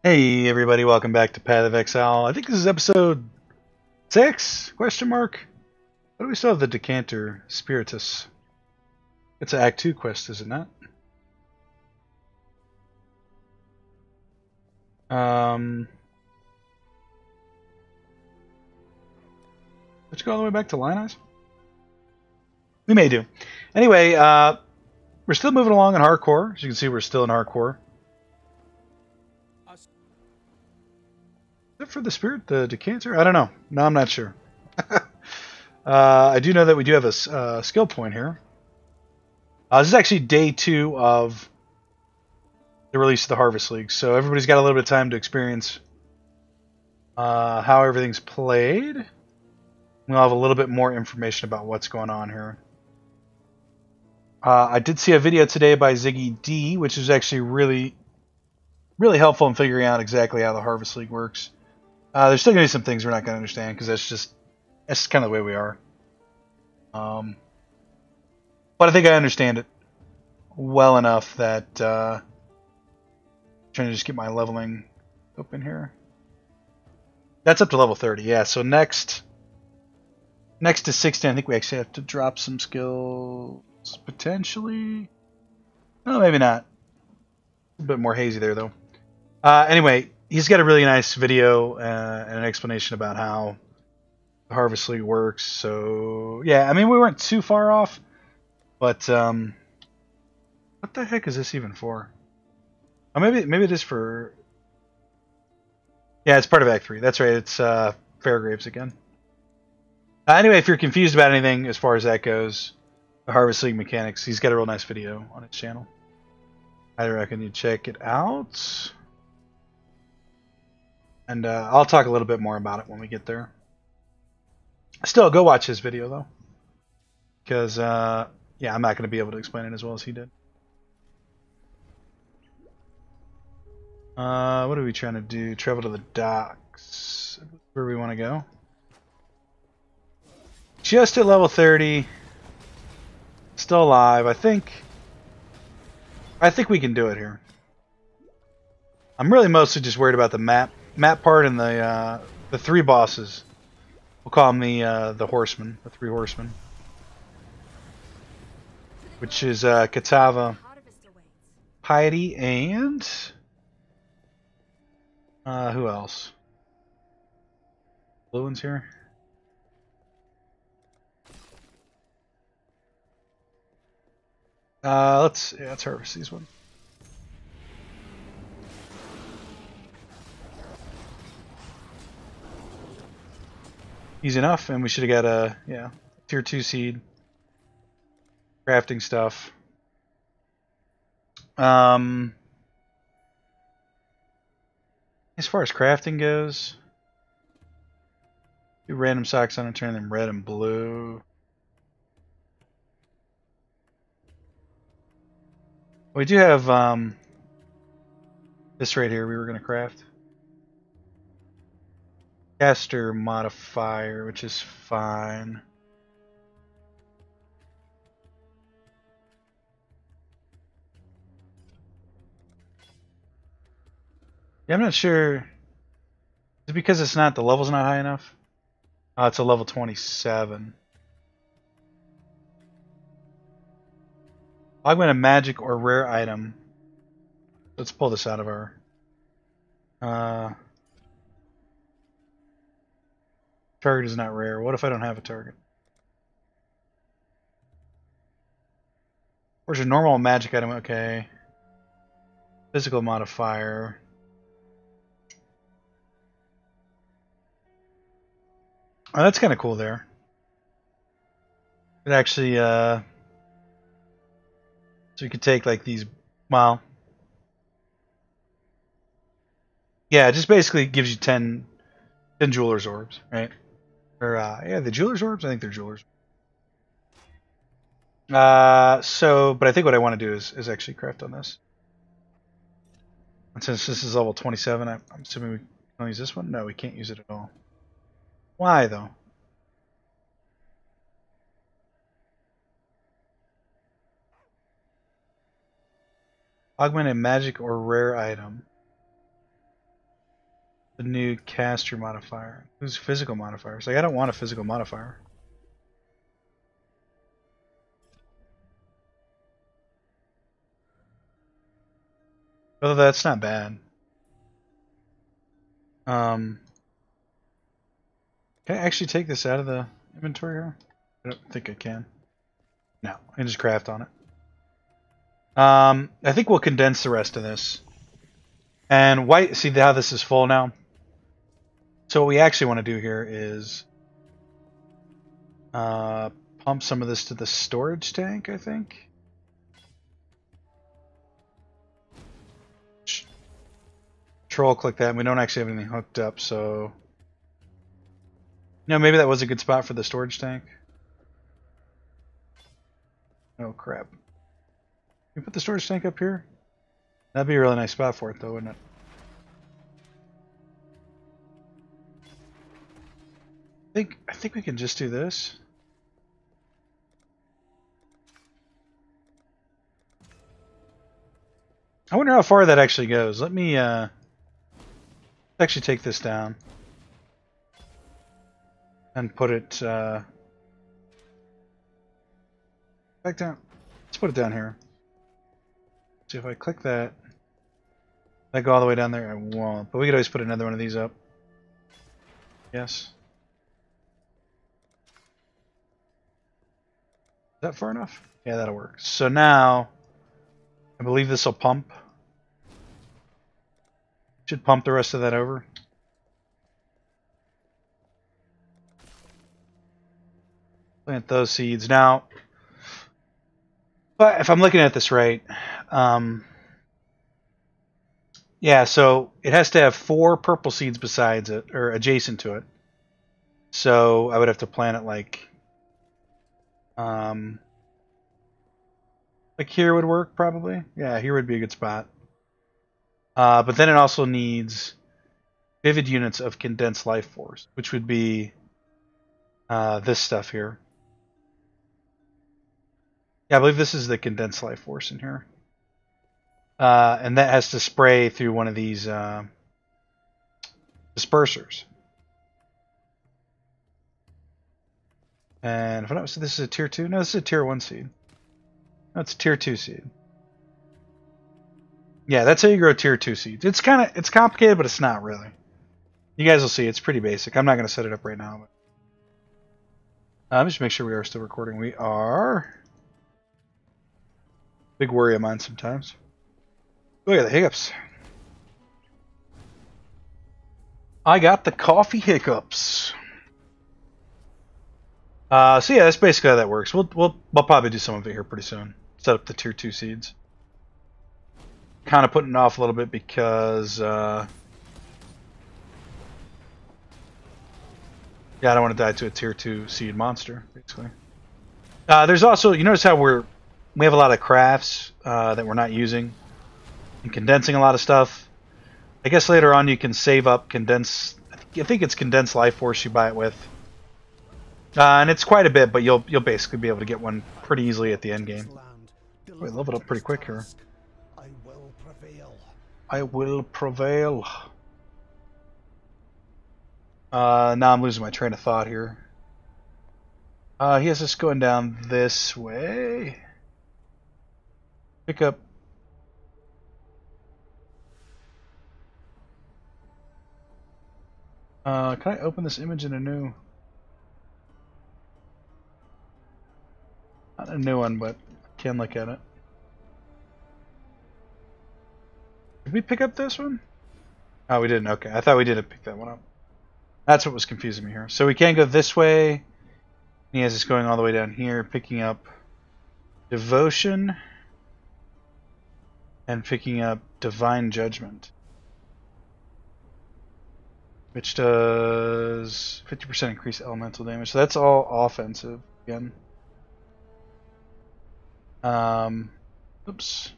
Hey everybody, welcome back to Path of Exile. I think this is episode 6? Question mark. What do we still have? The Decanter Spiritus. It's an Act 2 quest, is it not? Let's go all the way back to Lion Eyes? We may do. Anyway, we're still moving along in hardcore. As you can see, we're still in hardcore. Is that for the spirit, the Decanter? I don't know. No, I'm not sure. I do know that we do have a skill point here. This is actually day 2 of the release of the Harvest League, so everybody's got a little bit of time to experience how everything's played. We'll have a little bit more information about what's going on here. I did see a video today by Ziggy D, which is actually really helpful in figuring out exactly how the Harvest League works. There's still going to be some things we're not going to understand, because that's just kind of the way we are. But I think I understand it well enough that I'm trying to just get my leveling open here. That's up to level 30, yeah. So next to 60, I think we actually have to drop some skills, potentially. Oh, maybe not. A bit more hazy there, though. Anyway, he's got a really nice video and an explanation about how the Harvest League works. So, yeah, I mean, we weren't too far off. But, what the heck is this even for? Oh, maybe it is for... Yeah, it's part of Act 3. That's right, it's Fairgraves again. Anyway, if you're confused about anything as far as that goes, the Harvest League mechanics, he's got a real nice video on his channel. I reckon you check it out. And I'll talk a little bit more about it when we get there. Still, go watch his video, though. Because, yeah, I'm not going to be able to explain it as well as he did. What are we trying to do? Travel to the docks. Where we want to go? Just at level 30. Still alive. I think we can do it here. I'm really mostly just worried about the map part and the 3 bosses. We'll call them the horsemen, the 3 horsemen. Which is Katava, Piety, and who else? Blue one's here. Let's harvest these one. Easy enough, and we should have got a tier 2 seed. Crafting stuff. As far as crafting goes, do random socks on and turn them red and blue. We do have this right here we were going to craft. Caster modifier, which is fine. Yeah, I'm not sure. Is it because it's not, the level's not high enough? Oh, it's a level 27. Augment a magic or rare item. Let's pull this out of our... target is not rare. What if I don't have a target? Where's your normal magic item? Okay. Physical modifier. Oh, that's kind of cool there. It actually, so you could take like these, well, yeah, it just basically gives you 10 jeweler's orbs, right? Or, yeah, the jeweler's orbs? I think they're jeweler's. But I think what I want to do is actually craft on this. And since this is level 27, I'm assuming we can use this one? No, we can't use it at all. Why, though? Augment a magic or rare item. The new caster modifier. Who's physical modifiers? Like, I don't want a physical modifier. Although that's not bad. Can I actually take this out of the inventory here? I don't think I can. No, I can just craft on it. I think we'll condense the rest of this. And white, see how this is full now? So what we actually want to do here is pump some of this to the storage tank, I think. Control click that, and we don't actually have anything hooked up, so... No, maybe that was a good spot for the storage tank. Oh, crap. Can we put the storage tank up here? That'd be a really nice spot for it, though, wouldn't it? I think we can just do this. I wonder how far that actually goes. Let me actually take this down and put it back down. Let's put it down here. See if I click that. I go all the way down there. I won't, but we could always put another one of these up. Yes. Is that far enough? Yeah, that'll work. So now, I believe this will pump. Should pump the rest of that over. Plant those seeds. Now, but if I'm looking at this right, yeah, so it has to have 4 purple seeds besides it, or adjacent to it. So I would have to plant it like here would work probably. Yeah, here would be a good spot. But then it also needs vivid units of condensed life force, which would be this stuff here. Yeah, I believe this is the condensed life force in here. And that has to spray through one of these dispersers. And if I don't, so this is a tier 2? No, this is a tier 1 seed. No, it's a tier 2 seed. Yeah, that's how you grow tier 2 seeds. It's complicated, but it's not really. You guys will see, it's pretty basic. I'm not going to set it up right now. But just make sure we are still recording. We are. Big worry of mine sometimes. Look at the hiccups. I got the coffee hiccups. So yeah, that's basically how that works. We'll probably do some of it here pretty soon. Set up the tier 2 seeds. Kind of putting it off a little bit because yeah, I don't want to die to a tier 2 seed monster, basically. There's also, you notice how we have a lot of crafts that we're not using and condensing a lot of stuff. I guess later on you can save up condense. I think it's condensed life force you buy it with. And it's quite a bit, but you'll basically be able to get one pretty easily at the end game. We leveled up pretty quick here. I will prevail. Now I'm losing my train of thought here. He has us going down this way. Pick up. Can I open this image in a new? Not a new one, but I can look at it. Did we pick up this one? Oh, we didn't. Okay, I thought we did pick that one up. That's what was confusing me here. So we can go this way. He has us going all the way down here, picking up Devotion and picking up Divine Judgment, which does 50% increase elemental damage. So that's all offensive again. Oops.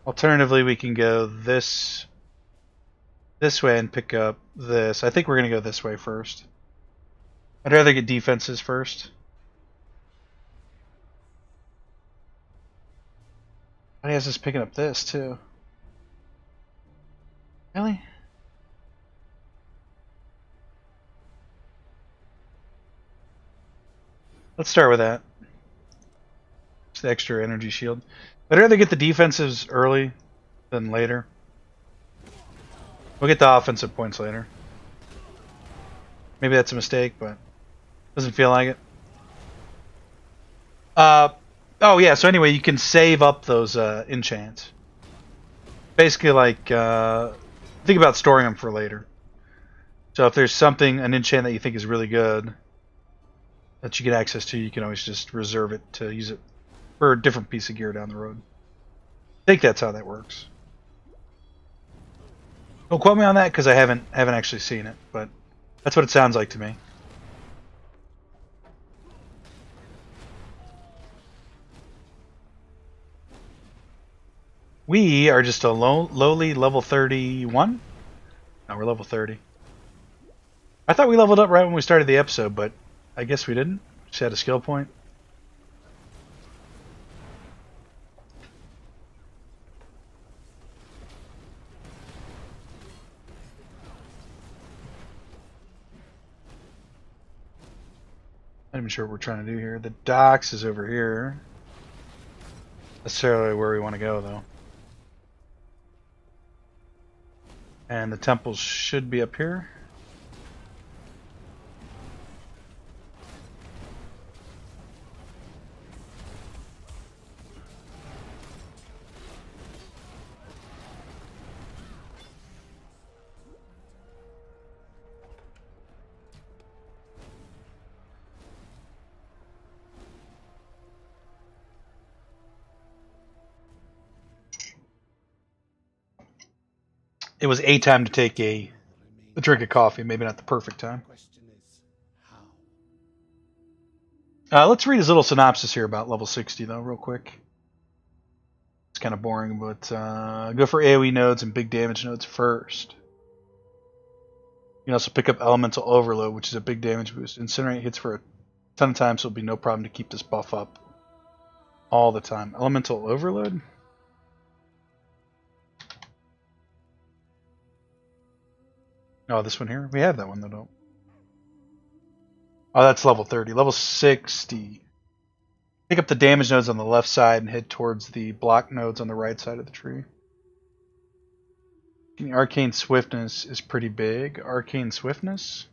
Alternatively, we can go this way and pick up this. I think we're going to go this way first. I'd rather get defenses first. And he has us picking up this too. Really? Let's start with that. It's the extra energy shield. I'd rather get the defensives early than later. We'll get the offensive points later. Maybe that's a mistake, but doesn't feel like it. Oh yeah, so anyway, you can save up those enchants. Basically like, think about storing them for later. So if there's something, an enchant that you think is really good, that you get access to, you can always just reserve it to use it for a different piece of gear down the road. I think that's how that works. Don't quote me on that because I haven't actually seen it, but that's what it sounds like to me. We are just a lowly level 31. No, we're level 30. I thought we leveled up right when we started the episode, but I guess we didn't. Just had a skill point. Not even sure what we're trying to do here. The docks is over here. Necessarily where we want to go, though. And the temples should be up here. It was a time to take a drink of coffee, maybe not the perfect time. Let's read his little synopsis here about level 60, though, real quick. It's kind of boring, but go for AoE nodes and big damage nodes first. You can also pick up Elemental Overload, which is a big damage boost. Incinerate hits for a ton of times, so it'll be no problem to keep this buff up all the time. Elemental Overload? Oh, this one here? We have that one, though, don't we? Oh, that's level 30. Level 60. Pick up the damage nodes on the left side and head towards the block nodes on the right side of the tree. Arcane Swiftness is pretty big. Arcane Swiftness?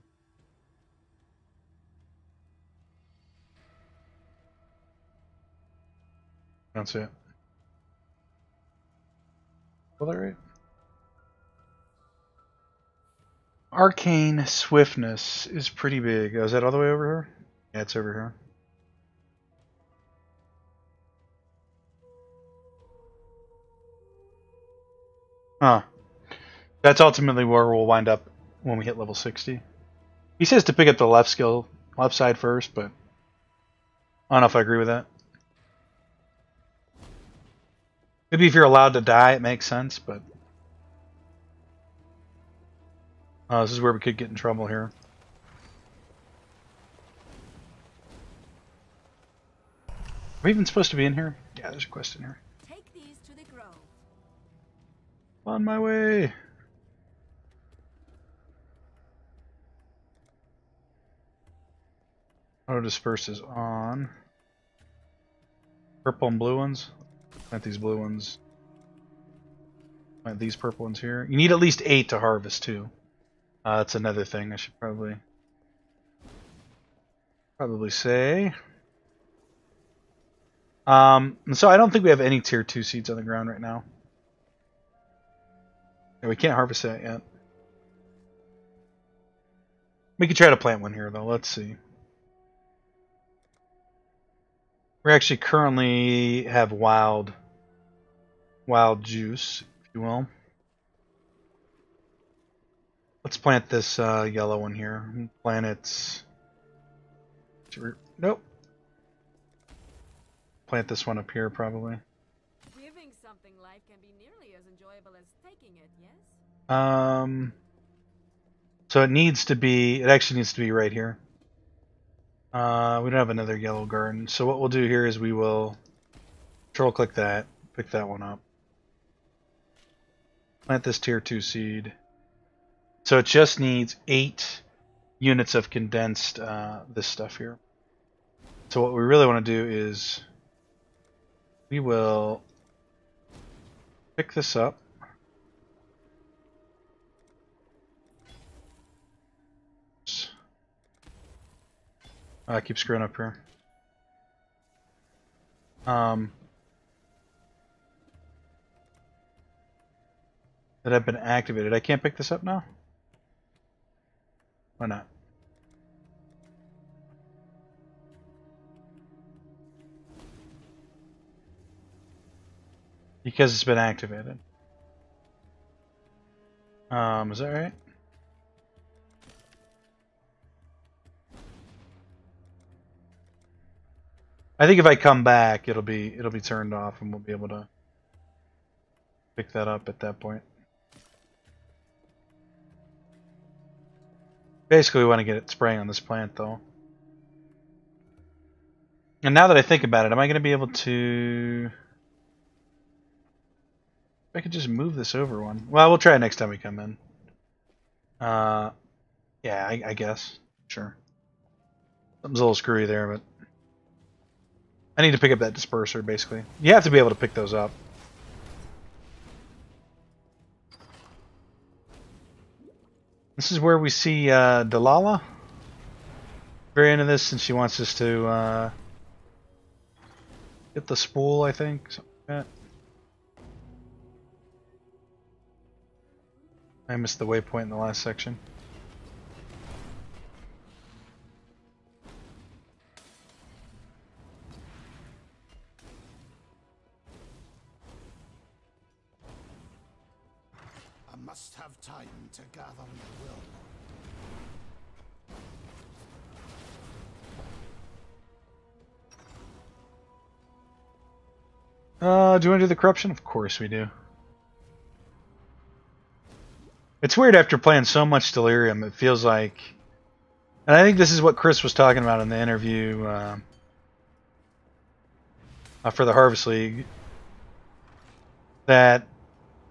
I don't see it. Was that right? Arcane Swiftness is pretty big. Oh, is that all the way over here? Yeah, it's over here. Huh. That's ultimately where we'll wind up when we hit level 60. He says to pick up the left side first, but I don't know if I agree with that. Maybe if you're allowed to die, it makes sense, but this is where we could get in trouble here. Are we even supposed to be in here? Yeah, there's a quest in here. Take these to the grove. On my way. Auto disperse is on. Purple and blue ones. Plant these blue ones. Plant these purple ones here. You need at least 8 to harvest too. That's another thing I should probably say. So I don't think we have any tier 2 seeds on the ground right now. Yeah, we can't harvest that yet. We could try to plant one here though. Let's see. We actually currently have wild juice, if you will. Let's plant this yellow one here. Plant it. Nope. Plant this one up here, probably. Giving something life can be nearly as enjoyable as taking it, yes? So it needs to be. It actually needs to be right here. We don't have another yellow garden, so what we'll do here is we will control click that, pick that one up. Plant this tier 2 seed. So it just needs 8 units of condensed this stuff here. So what we really want to do is we will pick this up. I keep screwing up here. That have been activated. I can't pick this up now? Why not? Because it's been activated. Is that right? I think if I come back, it'll be turned off, and we'll be able to pick that up at that point. Basically, we want to get it spraying on this plant, though. And now that I think about it, am I going to be able to... If I could just move this over one. Well, we'll try it next time we come in. Yeah, I guess. Sure. Something's a little screwy there, but... I need to pick up that disperser, basically. You have to be able to pick those up. This is where we see Delilah. Very end of this, since she wants us to get the spool, I think. Something like that. I missed the waypoint in the last section. I must have time to gather my will. Do you want to do the corruption? Of course we do. It's weird after playing so much Delirium, it feels like... And I think this is what Chris was talking about in the interview for the Harvest League. That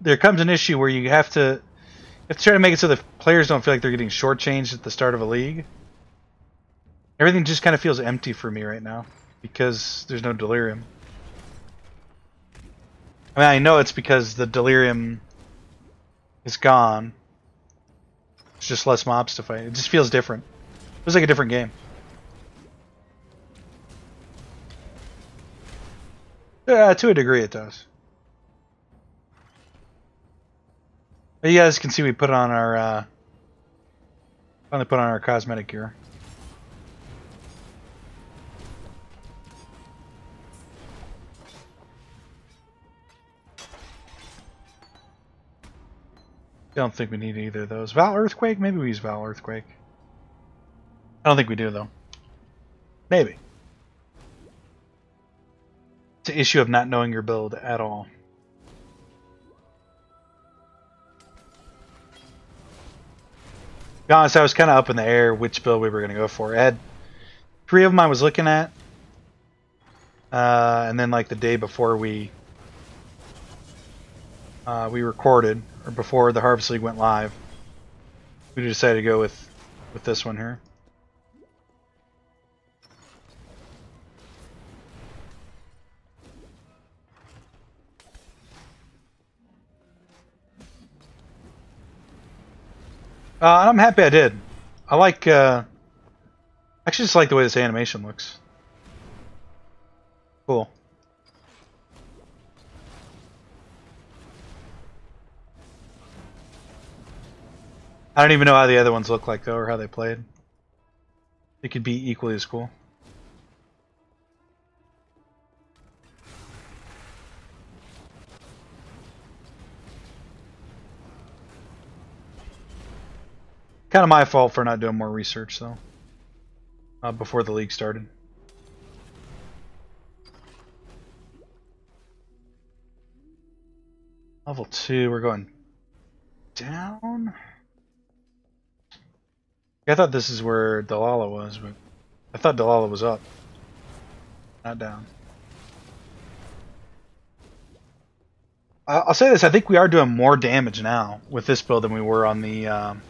there comes an issue where you have to try to make it so the players don't feel like they're getting shortchanged at the start of a league. Everything just kind of feels empty for me right now because there's no Delirium. I mean, I know it's because the Delirium is gone. It's just less mobs to fight. It just feels different. It feels like a different game. Yeah, to a degree it does. But you guys can see we put on our finally put on our cosmetic gear. Don't think we need either of those. Val Earthquake? Maybe we use Val Earthquake. I don't think we do, though. Maybe. It's an issue of not knowing your build at all. To be honest, I was kind of up in the air which build we were going to go for. I had 3 of them I was looking at. And then, like, the day before we recorded, or before the Harvest League went live, we decided to go with this one here. And I'm happy I did. I like, I actually just like the way this animation looks. Cool. I don't even know how the other ones look like, though, or how they played. It could be equally as cool. Kind of my fault for not doing more research, though, before the league started. Level 2, we're going down? I thought this is where Delilah was, but I thought Delilah was up, not down. I'll say this, I think we are doing more damage now with this build than we were on the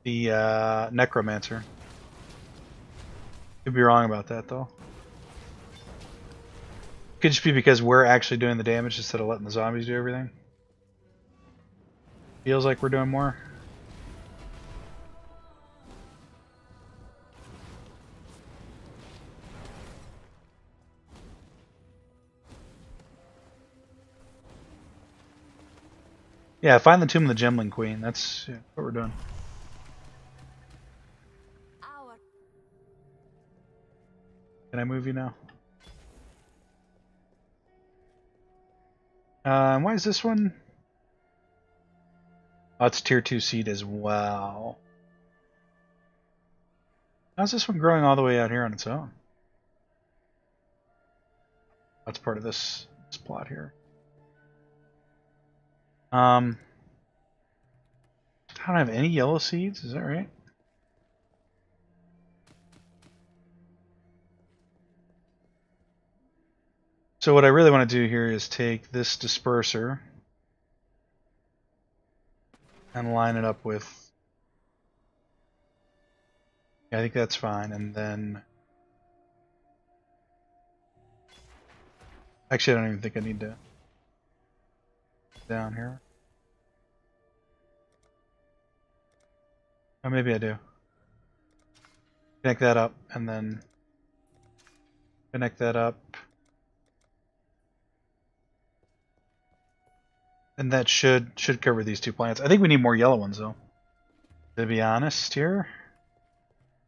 Necromancer. Could be wrong about that though. Could just be because we're actually doing the damage instead of letting the zombies do everything. Feels like we're doing more. Yeah, find the Tomb of the Gemling Queen. That's what we're doing. Can I move you now? Why is this one? Oh, it's tier 2 seed as well. How's this one growing all the way out here on its own? That's part of this plot here. I don't have any yellow seeds, is that right? So what I really want to do here is take this disperser and line it up with... Yeah, I think that's fine, and then... Actually, I don't even think I need to... Down here. Oh, maybe I do. Connect that up, and then... Connect that up. And that should cover these two plants. I think we need more yellow ones, though. To be honest here.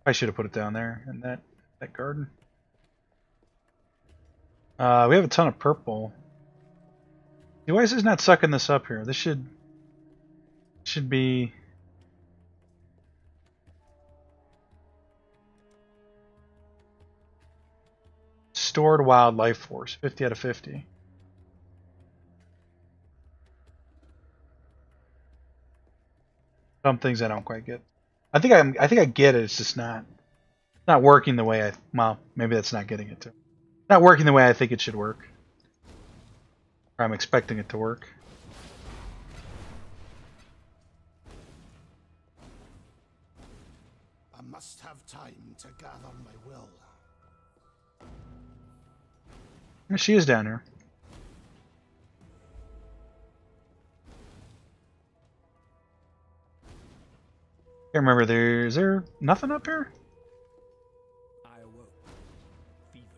I should have put it down there in that garden. We have a ton of purple. Why is this not sucking this up here? This should be... Stored wildlife force, 50 out of 50. Some things I don't quite get. I think I get it. It's just not working the way well, maybe that's not getting it to. Not working the way I think it should work. Or I'm expecting it to work. I must have time to gather my will. She is down here. Can't remember. Is there nothing up here?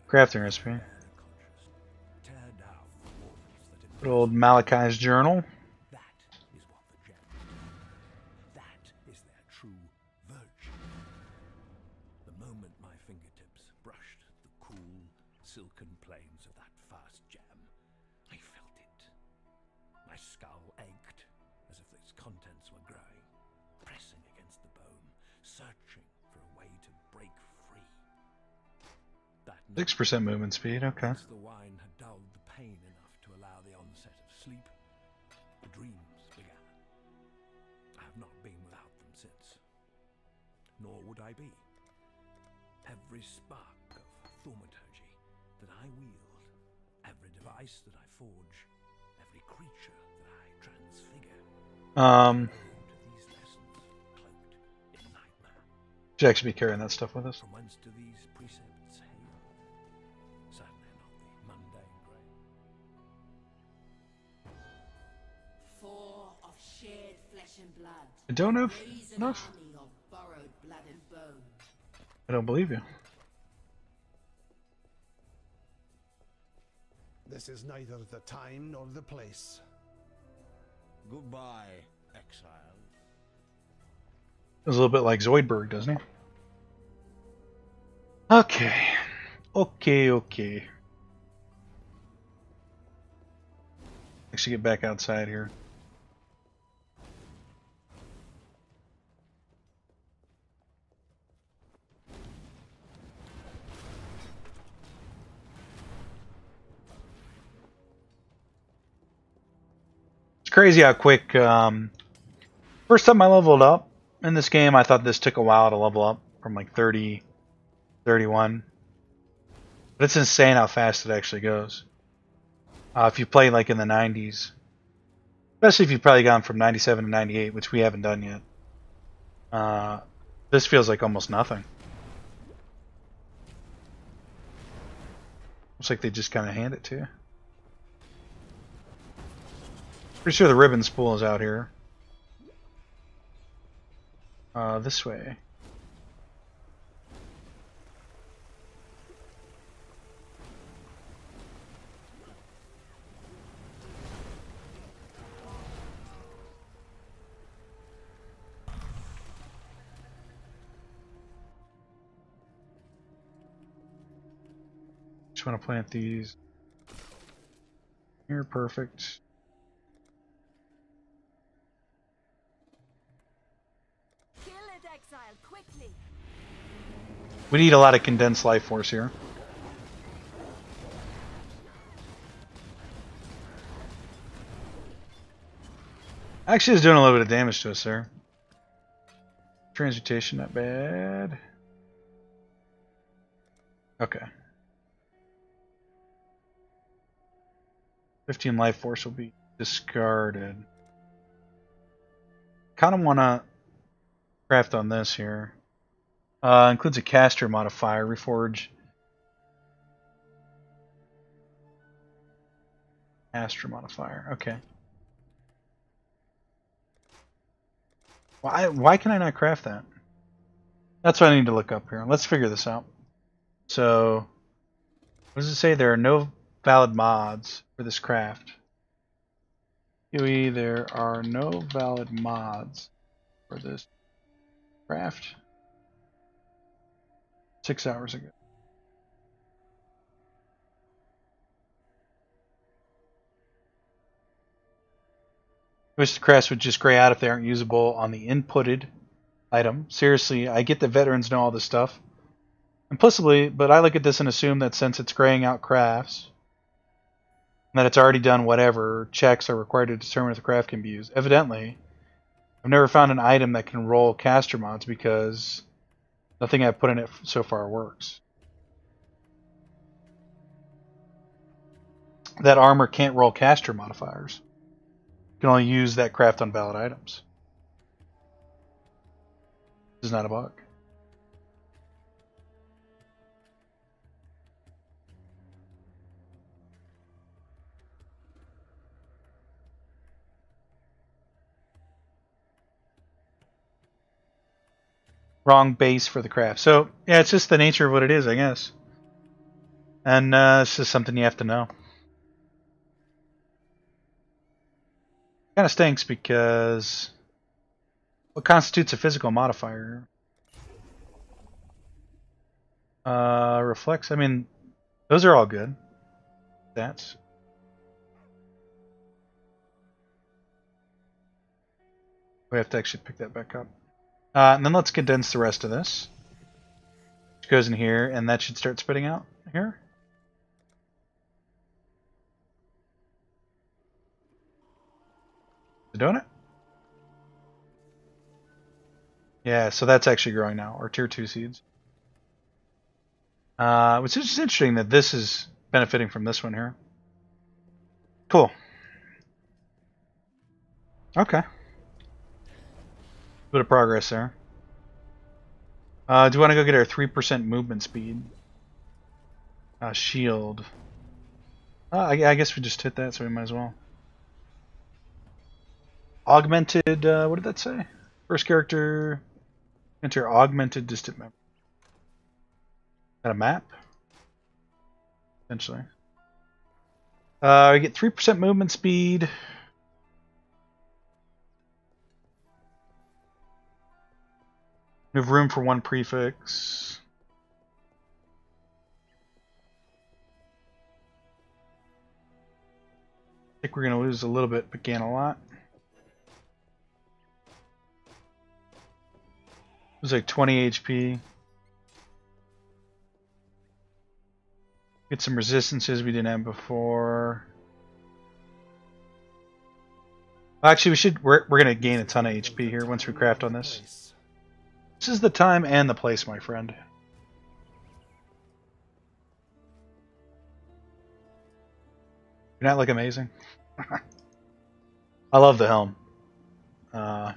Crafting recipe. Good old Malachi's journal. That is what the gem. That is their true virtue. The moment my fingertips brushed the cool, silken plains of that first gem, I felt it. My skull ached as if its contents were growing, pressing against the bone, searching for a way to break free. 6% movement speed, okay. The wine had dulled the pain enough to allow the onset of sleep. The dreams began. I have not been without them since. Nor would I be. Every spark of thaumaturgy that I wield, every device that I forge, every creature that I transfigure, these lessons cloaked in nightmare. Should actually be carrying that stuff with us. From whence do these precepts hail? Certainly not the mundane grain. Four of shared flesh and blood. I don't have Raise an enough. army of borrowed blood and bone. I don't believe you. This is neither the time nor the place. Goodbye, Exile. It's a little bit like Zoidberg, doesn't he? Okay. Okay. Actually get back outside here. It's crazy how quick, first time I leveled up in this game, I thought this took a while to level up from like 30, 31. But it's insane how fast it actually goes. If you play like in the 90s. Especially if you've probably gone from 97 to 98, which we haven't done yet. This feels like almost nothing. Looks like they just kind of hand it to you. Pretty sure the ribbon spool is out here. This way. Just want to plant these here. Perfect. Kill it, Exile, quickly. We need a lot of condensed life force here. Actually, it's doing a little bit of damage to us there. Transmutation, not bad. Okay. 15 life force will be discarded. Kind of want to craft on this here. Includes a caster modifier, reforge. Caster modifier, okay. Why can I not craft that? That's what I need to look up here. Let's figure this out. So, what does it say? There are no valid mods for this craft. There are no valid mods for this craft. 6 hours ago. Wish the crafts would just gray out if they aren't usable on the inputted item. Seriously, I get that veterans know all this stuff implicitly, but I look at this and assume that since it's graying out crafts, and that it's already done whatever checks are required to determine if the craft can be used. Evidently, I've never found an item that can roll caster mods because nothing I've put in it so far works. That armor can't roll caster modifiers. You can only use that craft on valid items. This is not a bug. Wrong base for the craft. So, yeah, it's just the nature of what it is, I guess. And it's just something you have to know. Kind of stinks because what constitutes a physical modifier? Reflex. I mean, those are all good. Stats. We have to actually pick that back up. And then let's condense the rest of this. Which goes in here, and that should start spitting out here. Is it doing it? Yeah, so that's actually growing now, or tier 2 seeds. Which is just interesting that this is benefiting from this one here. Cool. Okay. Bit of progress there. Do you want to go get our 3% movement speed? Shield. I guess we just hit that, so we might as well. Augmented, what did that say? First character, enter augmented distant memory. Is that a map? Essentially. We get 3% movement speed. We have room for one prefix. I think we're going to lose a little bit, but gain a lot. It was like 20 HP. Get some resistances we didn't have before. Actually, we're going to gain a ton of HP here once we craft on this. This is the time and the place, my friend. You're not like amazing? I love the helm. One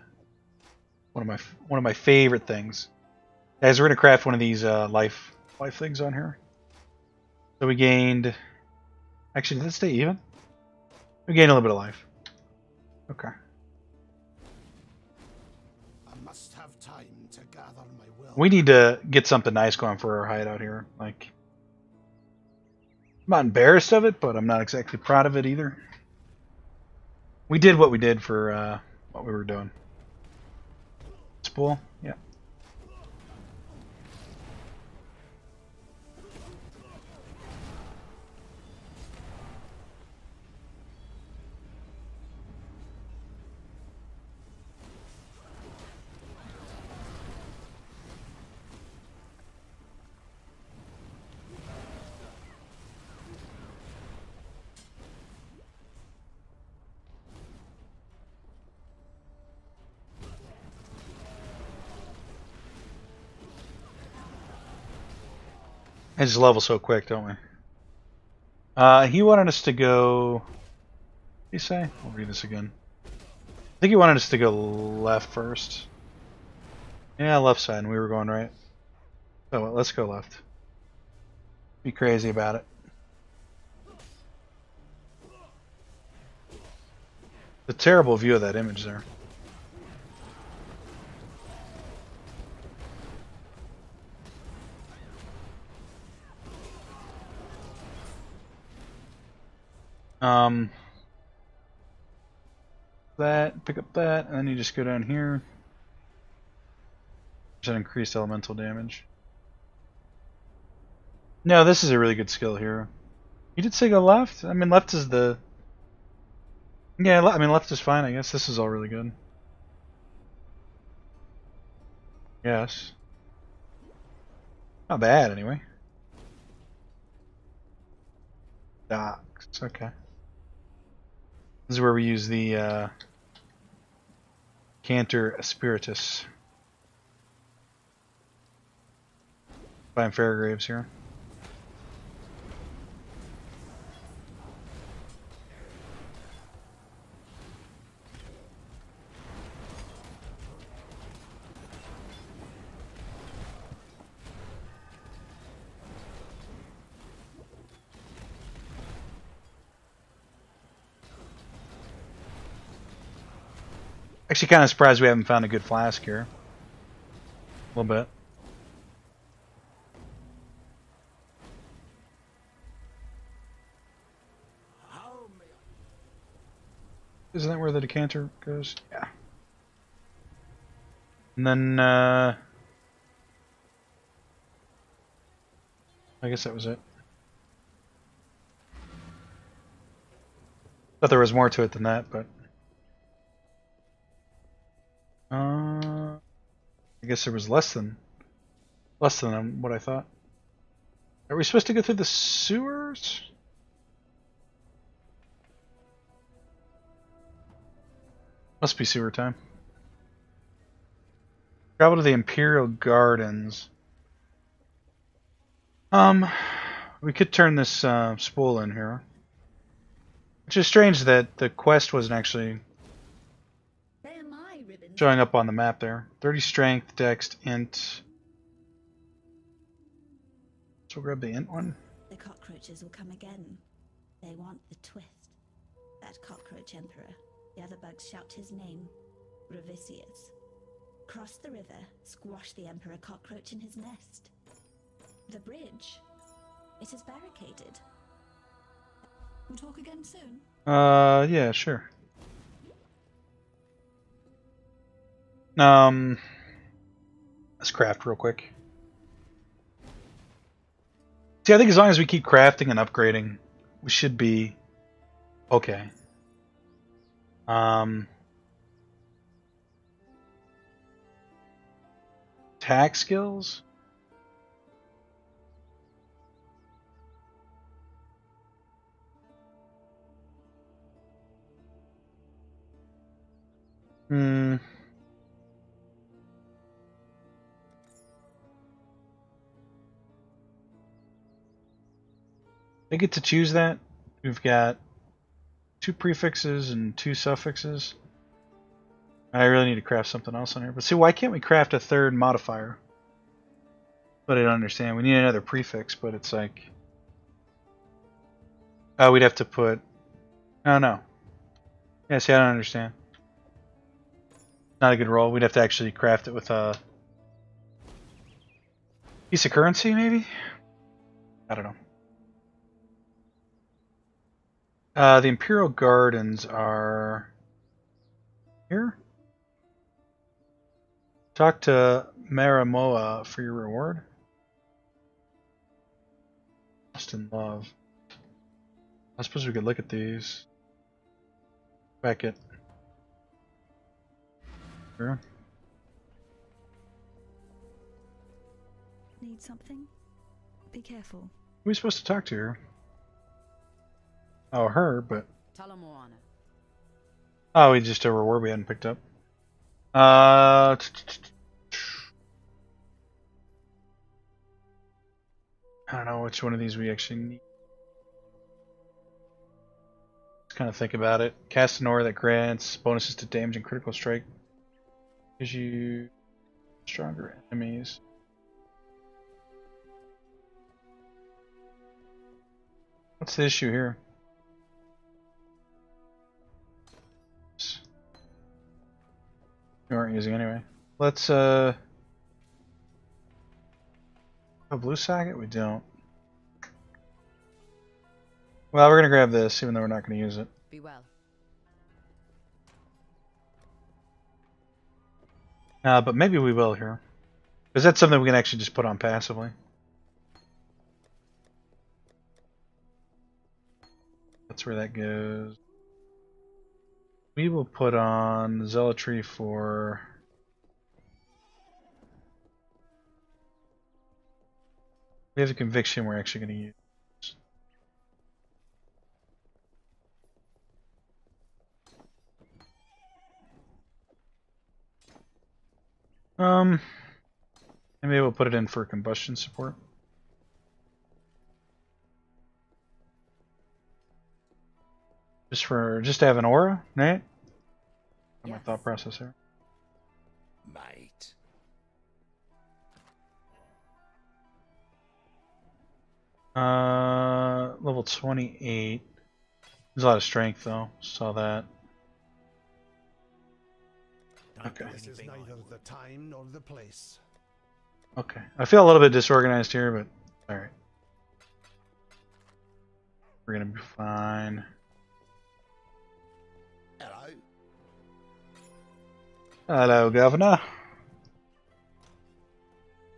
of my favorite things. Guys, we're gonna craft one of these life things on here. So we gained... Actually, did it stay even? We gained a little bit of life. Okay. I must have time to gather my will. We need to get something nice going for our hideout here. Like, I'm not embarrassed of it, but I'm not exactly proud of it either. We did what we did for what we were doing. Spool? Yeah. I just level so quick, don't we? He wanted us to go... What did he say? I'll read this again. I think he wanted us to go left first. Yeah, left side, and we were going right. So let's go left. Be crazy about it. The terrible view of that image there. That, pick up that, and then you just go down here. There's an increased elemental damage. No, this is a really good skill here. You did say go left? I mean, left is the... Yeah, I mean, left is fine, I guess. This is all really good. Yes. Not bad, anyway. Docks, okay. This is where we use the Cantor Spiritus. Find Fairgraves here. Actually, kind of surprised we haven't found a good flask here. A little bit. Isn't that where the decanter goes? Yeah. And then, I guess that was it. Thought there was more to it than that, but... I guess there was less than what I thought. Are we supposed to go through the sewers? Must be sewer time. Travel to the Imperial Gardens. We could turn this spool in here. Which is strange that the quest wasn't actually showing up on the map there. 30 strength, dex, int. So we'll grab the int one. The cockroaches will come again. They want the twist. That cockroach emperor. The other bugs shout his name. Revisius. Cross the river, squash the emperor cockroach in his nest. The bridge. It is barricaded. We'll talk again soon. Yeah, sure. Let's craft real quick. See, I think as long as we keep crafting and upgrading, we should be okay. Attack skills? I get to choose that. We've got 2 prefixes and 2 suffixes. I really need to craft something else on here. But see, why can't we craft a 3rd modifier? But I don't understand. We need another prefix, but it's like... Oh, we'd have to put... Oh, no. Yeah, see, I don't understand. Not a good roll. We'd have to actually craft it with a piece of currency, maybe? I don't know. The Imperial Gardens are... here? Talk to MaW for your reward. Lost in Love. I suppose we could look at these. Back it. Sure. Need something? Be careful. Who are we supposed to talk to her? Oh, her, but... Oh, we just a reward we hadn't picked up. I don't know which one of these we actually need. Let's kind of think about it. Cast an aura that grants bonuses to damage and critical strike. Gives you stronger enemies. What's the issue here? We weren't using anyway. Let's a blue socket? We don't. Well, we're gonna grab this, even though we're not gonna use it. Be well. But maybe we will here. Because that's something we can actually just put on passively. That's where that goes. We will put on Zealotry for... We have a conviction we're actually going to use. Maybe we'll put it in for combustion support. Just to have an aura, right? Yes. My thought process here. Mate. Level 28. There's a lot of strength though. Saw that. Okay. This is neither the time nor the place. Okay. I feel a little bit disorganized here, but alright. We're gonna be fine. Hello. Hello, Governor.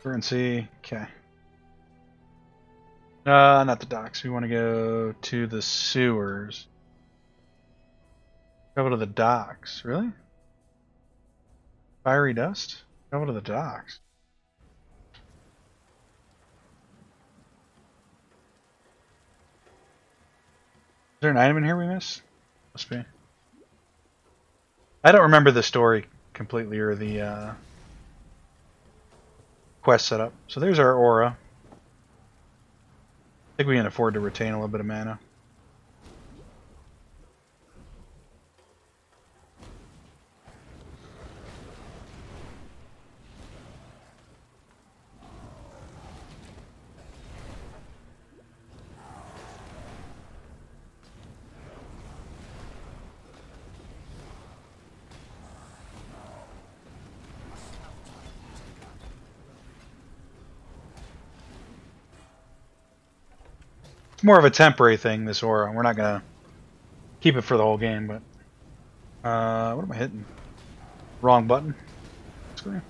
Currency. Okay. Not the docks. We want to go to the sewers. Travel to the docks. Really? Fiery dust? Travel to the docks. Is there an item in here we missed? Must be. I don't remember the story completely or the quest setup. So there's our aura. I think we can afford to retain a little bit of mana. It's more of a temporary thing, this aura. We're not gonna keep it for the whole game, but what am I hitting? Wrong button. Screen.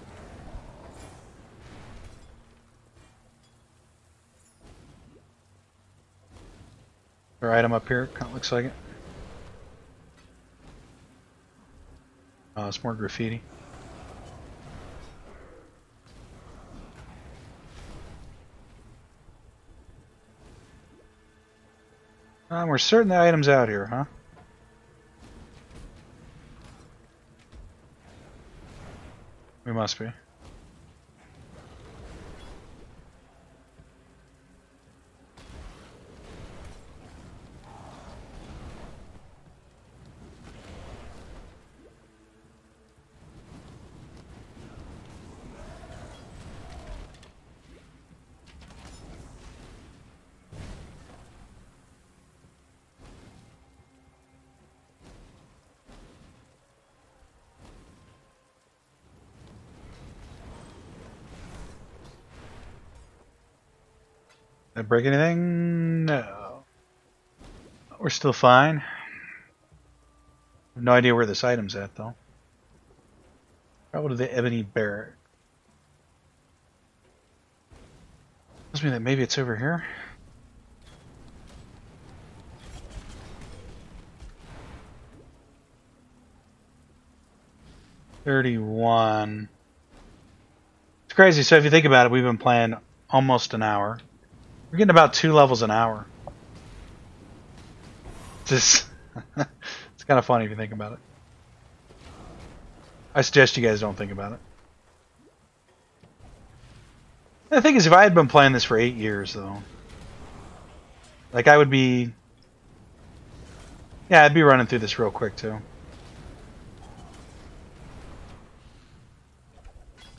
Our item up here, kind of looks like it. It's more graffiti. We're certain the item's out here, huh? We must be. Did I break anything? No. We're still fine. I have no idea where this item's at, though. Probably the Ebony Barrack. Tells me that maybe it's over here. $31. It's crazy. So if you think about it, we've been playing almost an hour. We're getting about 2 levels an hour. Just it's kind of funny if you think about it. I suggest you guys don't think about it. The thing is, if I had been playing this for 8 years, though, like I would be, yeah, I'd be running through this real quick too.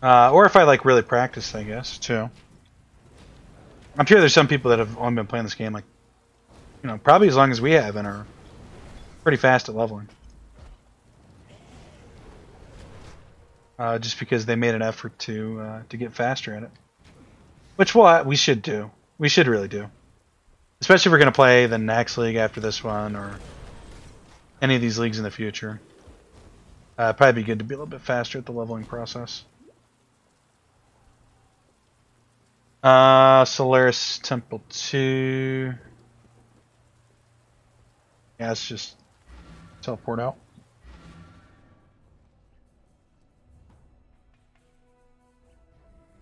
Or if I like really practiced, I guess too. I'm sure there's some people that have only been playing this game like, you know, probably as long as we have and are pretty fast at leveling. Just because they made an effort to get faster at it, which we should do. We should really do, especially if we're going to play the next league after this one or any of these leagues in the future. Probably be good to be a little bit faster at the leveling process. Solaris Temple 2. Yeah, let's just teleport out.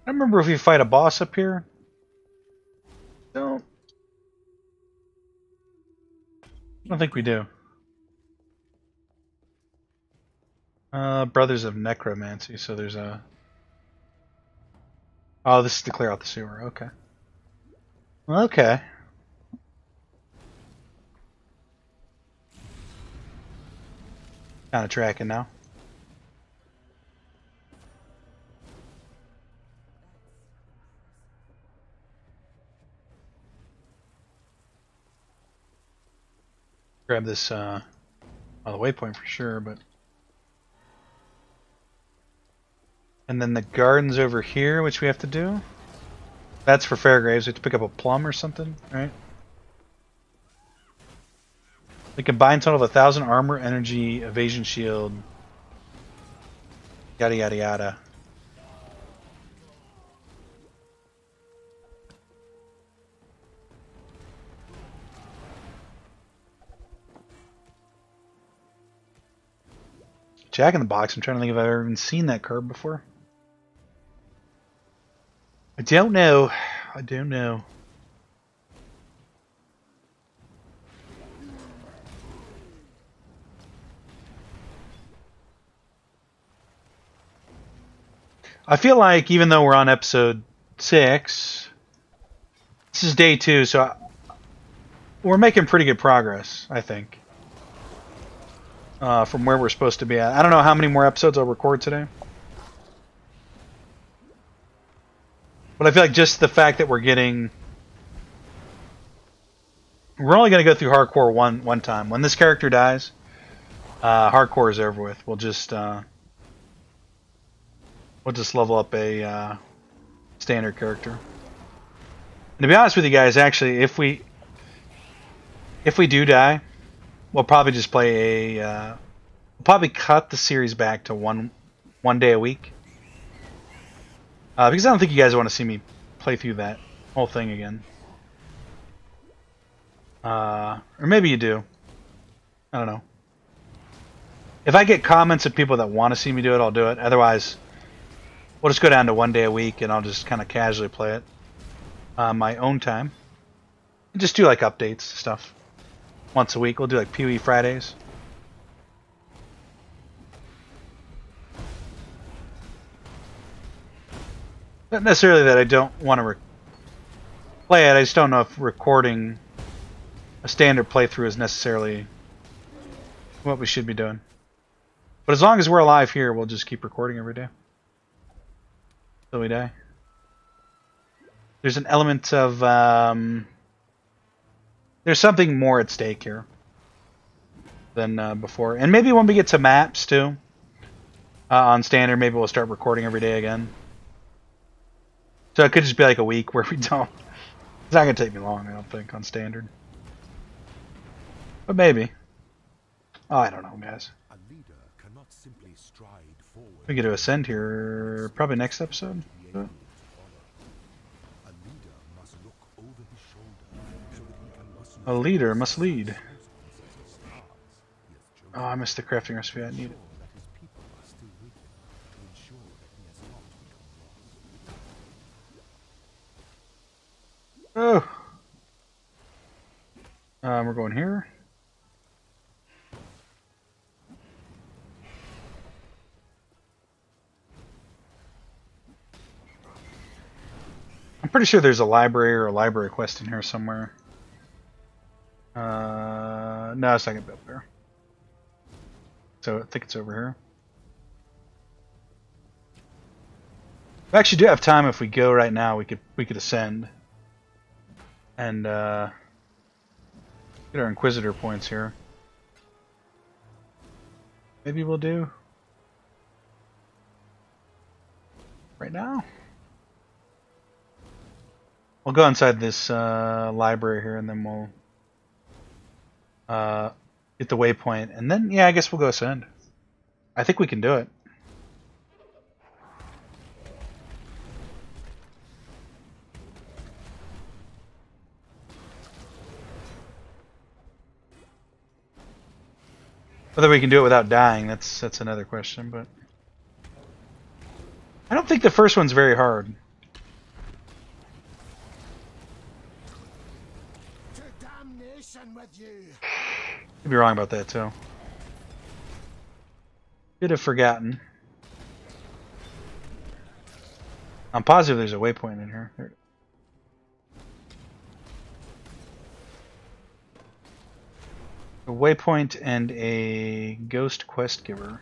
I don't remember if we fight a boss up here. I don't think we do. Brothers of Necromancy, so there's a... Oh, this is to clear out the sewer, okay. Okay. Kind of tracking now. Grab this on the waypoint for sure, but... And then the garden's over here, which we have to do. That's for Fairgraves. We have to pick up a plum or something, right? The combined total of 1,000 armor, energy, evasion shield. Yada yada yada. Jack in the Box. I'm trying to think if I've ever even seen that card before. I don't know. I don't know. I feel like even though we're on episode 6, this is day 2, so we're making pretty good progress, I think. From where we're supposed to be at. I don't know how many more episodes I'll record today. But I feel like just the fact that we're only going to go through hardcore one time. When this character dies, hardcore is over with. We'll just level up a standard character. And to be honest with you guys, actually, if we do die, we'll probably just play we'll probably cut the series back to one day a week. Because I don't think you guys want to see me play through that whole thing again. Or maybe you do. I don't know. If I get comments of people that want to see me do it, I'll do it. Otherwise, we'll just go down to 1 day a week and I'll just kind of casually play it on my own time. And just do like updates stuff. Once a week. We'll do like PoE Fridays. Not necessarily that I don't want to play it, I just don't know if recording a standard playthrough is necessarily what we should be doing. But as long as we're alive here, we'll just keep recording every day. Till we die. There's an element of... there's something more at stake here than before. And maybe when we get to maps, too, on standard, maybe we'll start recording every day again. So it could just be like a week where we don't It's not gonna take me long, I don't think, on standard. But maybe. Oh, I don't know, guys. A leader cannot simply stride forward. We get to ascend here probably next episode. A leader must look over his shoulder so that he can muscle A leader must lead. Oh, I missed the crafting recipe I needed. that his people are still with him to ensure that he has not become lost. Oh. We're going here. I'm pretty sure there's a library or a library quest in here somewhere. No, it's not gonna be up there. So I think it's over here. We actually do have time. If we go right now, we could ascend and get our Inquisitor points here. Maybe we'll do right now. We'll go inside this library here, and then we'll get the waypoint, and then yeah, I guess we'll go ascend. I think we can do it. Whether we can do it without dying, that's another question, but I don't think the first one's very hard. To damnation with you. Could be wrong about that too. Could have forgotten. I'm positive there's a waypoint in here. There. A waypoint and a ghost quest giver.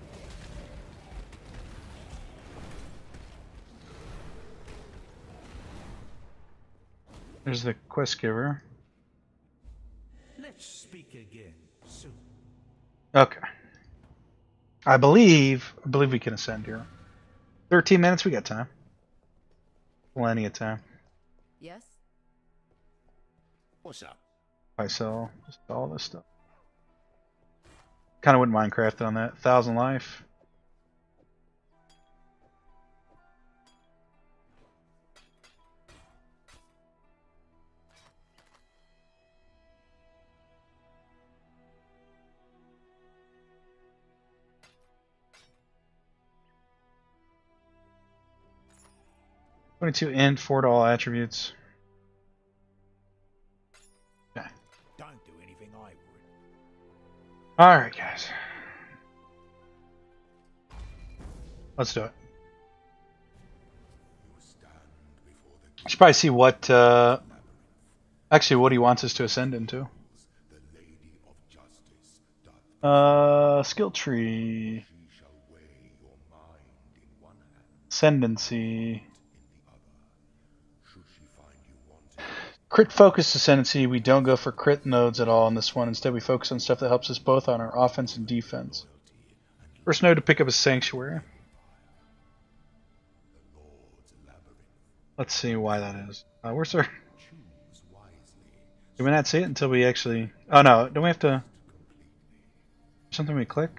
There's the quest giver. Let's speak again soon. Okay. I believe we can ascend here. 13 minutes, we got time. Plenty of time. Yes? What's up? I sell just all this stuff. Kind of wouldn't mind crafting on that. 1,000 life. $22 int, $4 to all attributes. Okay. Don't do anything I would. Alright, guys. Let's do it. I should probably see what, actually, what he wants us to ascend into. Skill tree. Ascendancy. Crit focused ascendancy. We don't go for crit nodes at all in this one. Instead, we focus on stuff that helps us both on our offense and defense. First node to pick up a sanctuary. Let's see why that is. Where's our... Do we not see it until we actually... Oh no, don't we have to... Something we click?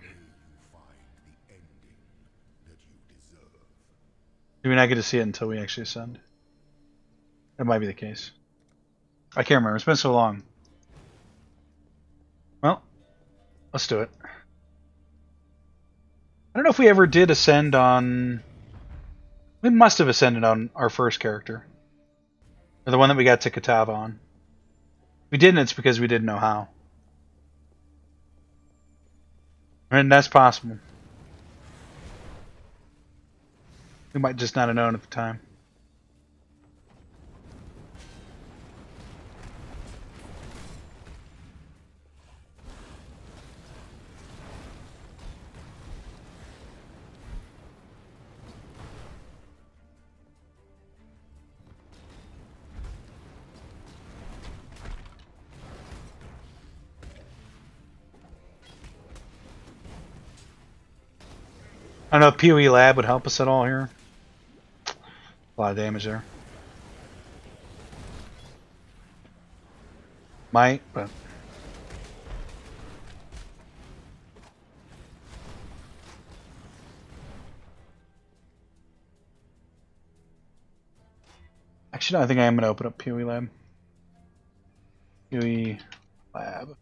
Do we not get to see it until we actually ascend? That might be the case. I can't remember. It's been so long. Well, let's do it. I don't know if we ever did ascend on... We must have ascended on our first character. Or the one that we got to Katava on. If we didn't, it's because we didn't know how. I mean, that's possible. We might just not have known at the time. I don't know if PoE Lab would help us at all here. A lot of damage there. Might, but actually, no, I think I am gonna open up PoE Lab. PoE Lab.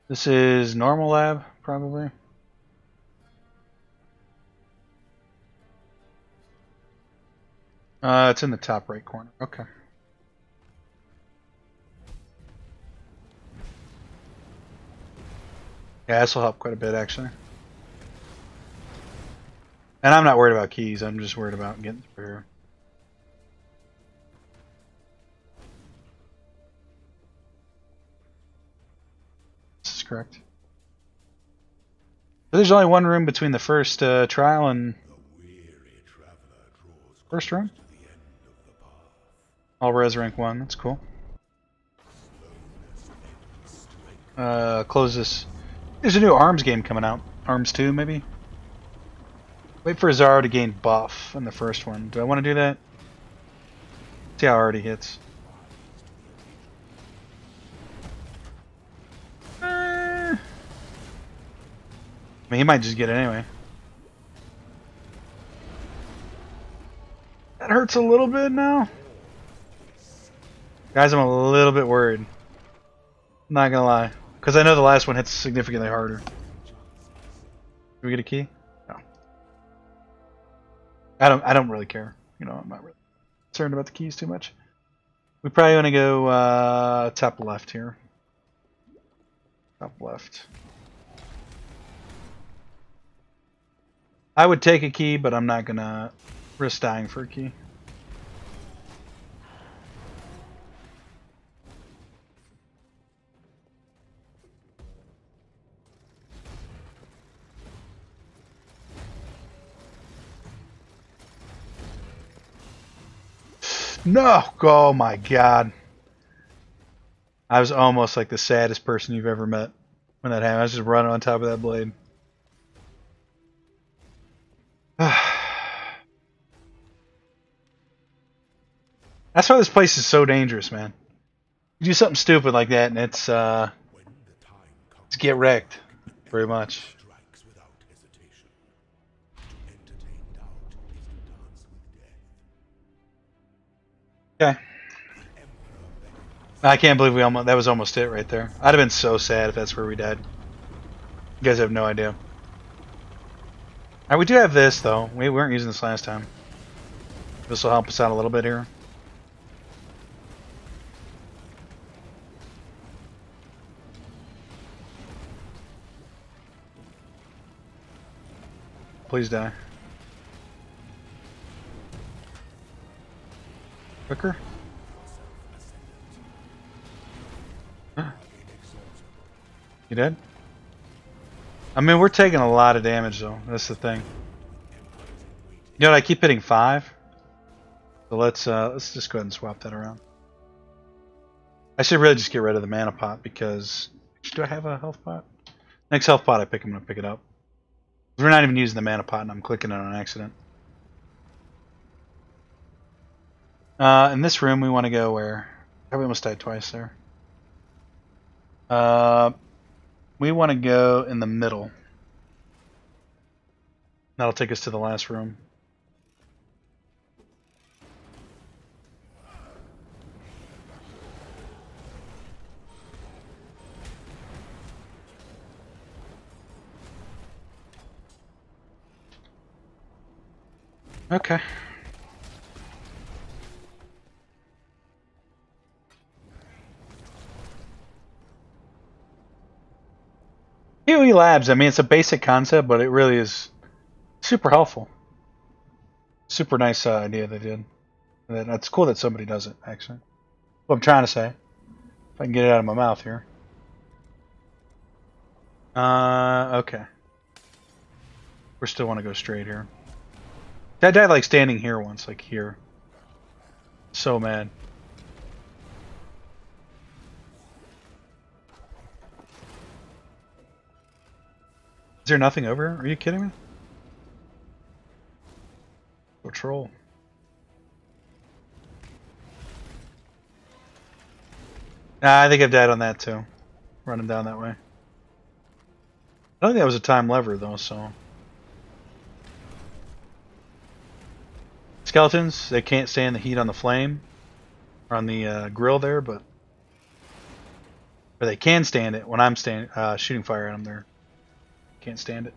This is normal lab, probably. It's in the top right corner. Okay. Yeah, this will help quite a bit, actually. And I'm not worried about keys. I'm just worried about getting through here. This is correct. But there's only one room between the first trial and first room. All res rank 1. That's cool. Close this. There's a new ARMS game coming out. ARMS 2, maybe? Wait for Zaro to gain buff in the first one. Do I want to do that? See how hard he hits. I mean, he might just get it anyway. That hurts a little bit now. Guys, I'm a little bit worried. Not gonna lie. Because I know the last one hits significantly harder. Did we get a key? No. I don't really care. You know, I'm not really concerned about the keys too much. We probably want to go top left here. Top left. I would take a key, but I'm not gonna risk dying for a key. No! Oh my god. I was almost like the saddest person you've ever met when that happened. I was just running on top of that blade. That's why this place is so dangerous, man. You do something stupid like that and it's get wrecked. Very much. Okay. I can't believe that was almost it right there. I'd have been so sad if that's where we died. You guys have no idea. Alright, we do have this though. We weren't using this last time. This will help us out a little bit here. Please die. Quicker? You dead? I mean, we're taking a lot of damage though. That's the thing. You know what? I keep hitting 5. So let's just go ahead and swap that around. I should really just get rid of the mana pot because do I have a health pot? Next health pot I pick, I'm gonna pick it up. We're not even using the mana pot and I'm clicking it on accident. In this room we want to go where? I almost died twice there. We want to go in the middle. That'll take us to the last room. Okay. PoE Labs, I mean, it's a basic concept, but it really is super helpful. Super nice idea they did. And that's cool that somebody does it, actually. What I'm trying to say. If I can get it out of my mouth here. Okay. We still want to go straight here. I died like standing here once, like here. So mad. Is there nothing over here? Are you kidding me? Patrol. I think I've died on that too. Running down that way. I don't think that was a time lever though, so. Skeletons, they can't stand the heat on the flame. Or on the grill there, but. Or they can stand it when I'm shooting fire at them there. Can't stand it.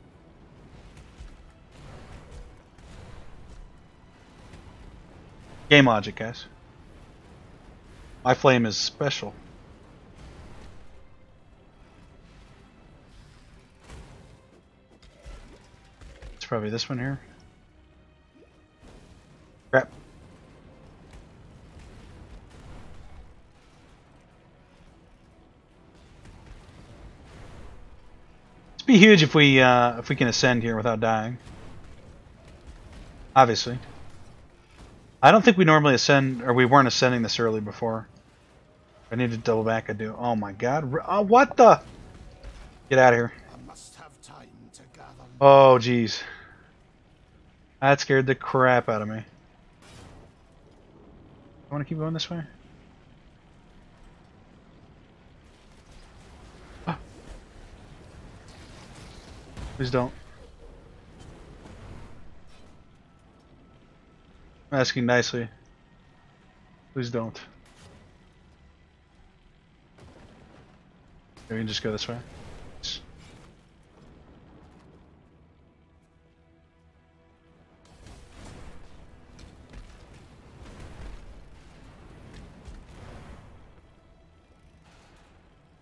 Game logic, guys. My flame is special. It's probably this one here. Crap. It'd be huge if we can ascend here without dying. Obviously. I don't think we normally ascend, or we weren't ascending this early before. I need to double back. I do. Oh my god! What the? Get out of here! I must have time to gather. Oh jeez. That scared the crap out of me. I want to keep going this way. Ah. Please don't. I'm asking nicely. Please don't. We can just go this way. I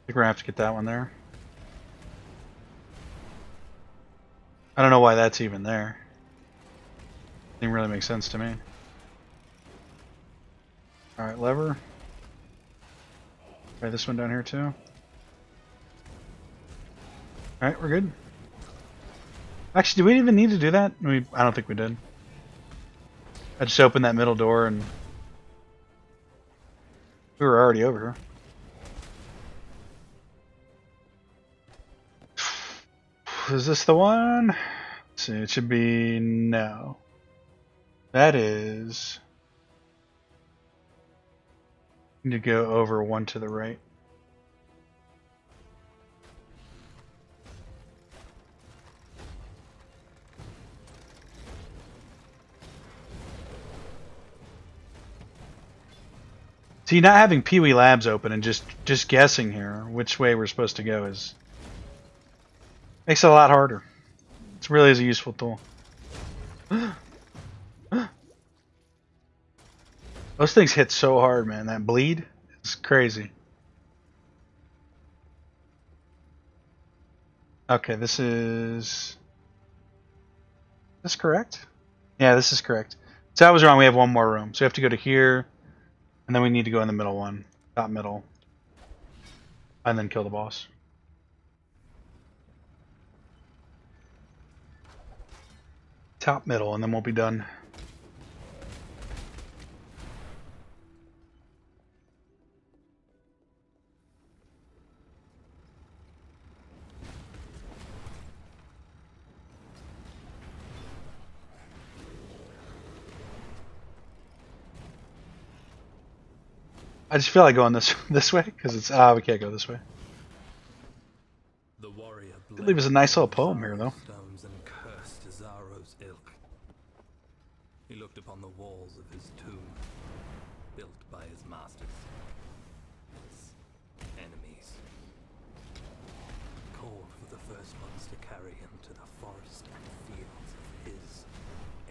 think we're gonna have to get that one there. I don't know why that's even there. Didn't really make sense to me. Alright, lever. Try this one down here too. Alright, we're good. Actually, do we even need to do that? I don't think we did. I just opened that middle door and we were already over here. Is this the one? Let's see, it should be no. That is. Need to go over one to the right. See, not having Pee Wee Labs open and just guessing here which way we're supposed to go is makes it a lot harder. It really is a useful tool. Those things hit so hard, man. That bleed is crazy. Okay, this is this correct? Yeah, this is correct. So I was wrong. We have one more room. So we have to go to here, and then we need to go in the middle one. Top middle. And then kill the boss. Top middle, and then we'll be done. I just feel like going this way because it's we can't go this way. The warrior Could leave us a nice little poem here though. Stones and cursed Zaro's ilk. He looked upon the walls of his tomb, built by his masters, his enemies. Called for the first ones to carry him to the forest and fields of his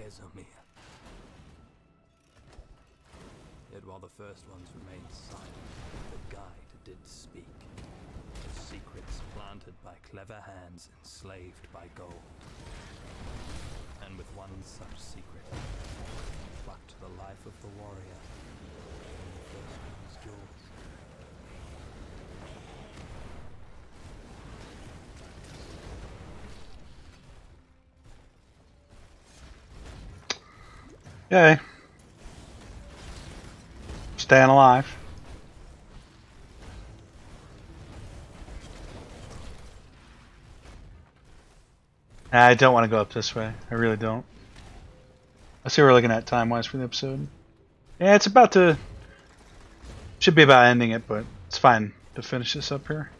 Ezomir. Yet while the first ones remained silent, the guide did speak. The secrets planted by clever hands, enslaved by gold. And with one such secret, plucked the life of the warrior from the first one's jaws. Okay. Staying alive. I don't want to go up this way. I really don't. Let's see what we're looking at time-wise for the episode. Yeah, it's about to... Should be about ending it, but it's fine to finish this up here.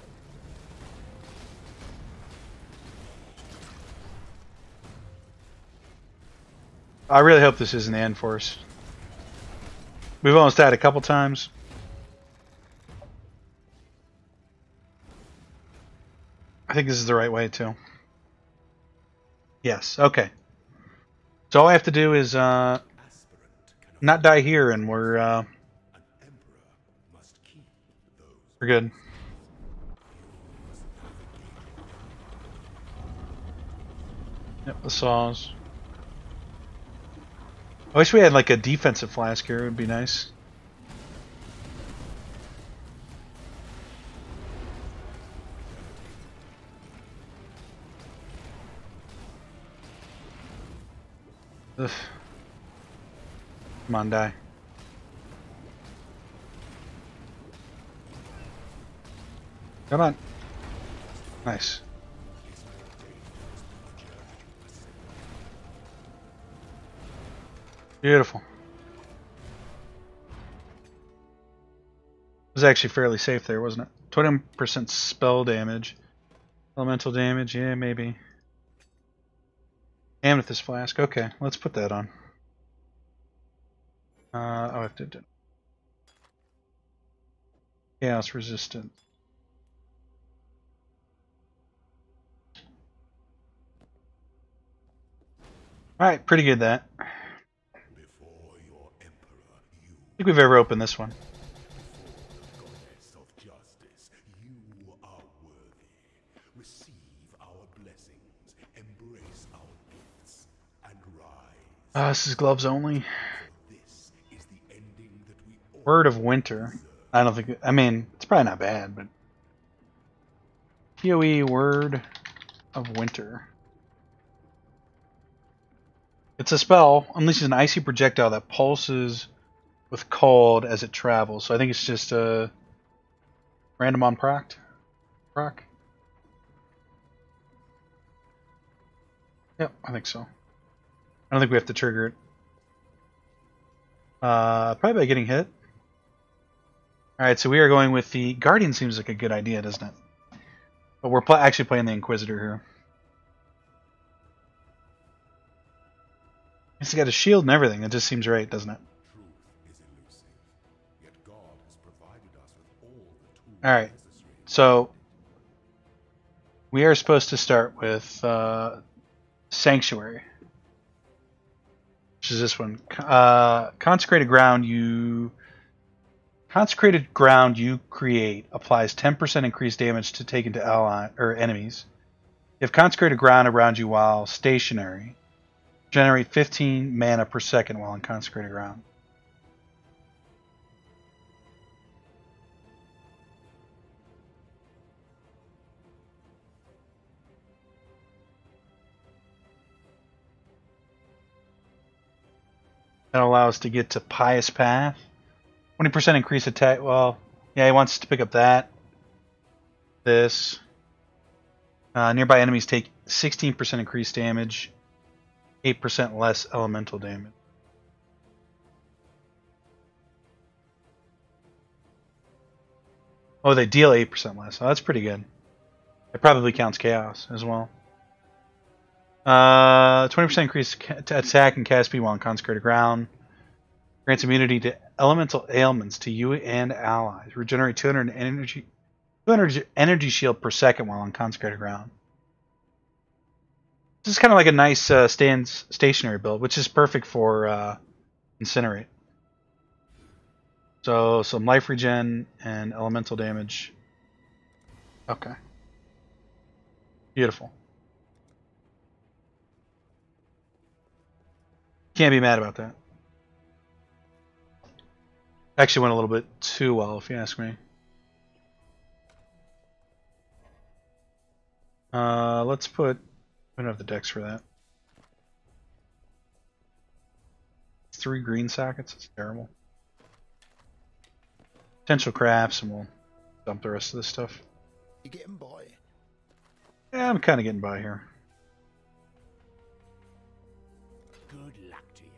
I really hope this isn't the end for us. We've almost died a couple times. I think this is the right way too. Yes, okay. So all I have to do is not die here and we're good. Yep, the saws. I wish we had like a defensive flask here, it would be nice. Ugh. Come on, die. Come on. Nice. Beautiful. It was actually fairly safe there, wasn't it? 20% spell damage. Elemental damage, yeah, maybe. Amethyst flask. Okay, let's put that on. I have to do chaos resistant. Alright, pretty good that. I think we've ever opened this one. This is gloves only. Word of Winter. I don't think... I mean, it's probably not bad, but... PoE Word of Winter. It's a spell. Unleashes an icy projectile that pulses with cold as it travels. So I think it's just a... random on proc. Yep, I think so. I don't think we have to trigger it. Probably by getting hit. Alright, so we are going with the... Guardian seems like a good idea, doesn't it? But we're actually playing the Inquisitor here. He's got a shield and everything. It just seems right, doesn't it? Alright, so... we are supposed to start with Sanctuary. Which is this one. Consecrated ground you create applies 10% increased damage to taken to ally or enemies. You have consecrated ground around you while stationary. Generate 15 mana per second while on consecrated ground. That allows us to get to Pious Path. 20% increase attack. Well, yeah, he wants to pick up that. This. Nearby enemies take 16% increased damage. 8% less elemental damage. Oh, they deal 8% less. Oh, that's pretty good. It probably counts chaos as well. 20% increase to attack and cast speed while on consecrated ground. Grants immunity to elemental ailments to you and allies. Regenerate 200 energy shield per second while on consecrated ground. This is kind of like a nice stationary build, which is perfect for Incinerate. So some life regen and elemental damage. Okay. Beautiful. Can't be mad about that. Actually went a little bit too well, if you ask me. Let's put... I don't have the decks for that. 3 green sockets? It's terrible. Potential crafts, and we'll dump the rest of this stuff. You getting by? Yeah, I'm kind of getting by here. Good luck to you.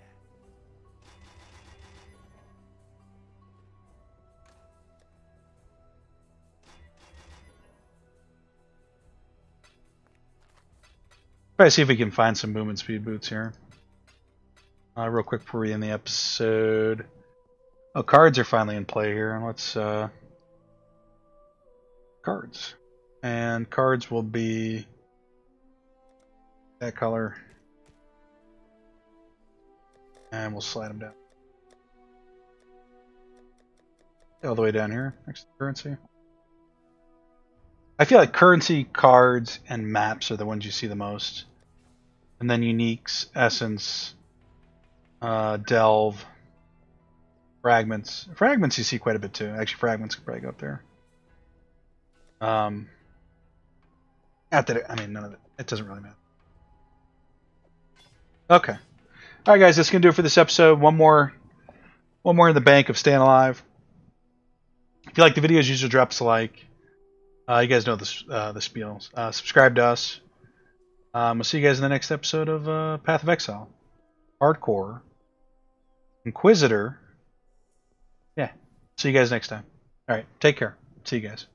Try to see if we can find some movement speed boots here. Real quick before we end the episode. Oh, cards are finally in play here. Let's cards. And cards will be that color. And we'll slide them down. All the way down here, next to currency. I feel like currency, cards, and maps are the ones you see the most. And then uniques, essence, delve, fragments. Fragments you see quite a bit too. Actually, fragments could probably go up there. Not that I mean, none of it. It doesn't really matter. Okay. All right, guys, that's gonna do it for this episode. One more in the bank of staying alive. If you like the videos, usually drop us a like. You guys know the spiels. Subscribe to us. We'll see you guys in the next episode of Path of Exile. Hardcore. Inquisitor. Yeah. See you guys next time. All right. Take care. See you guys.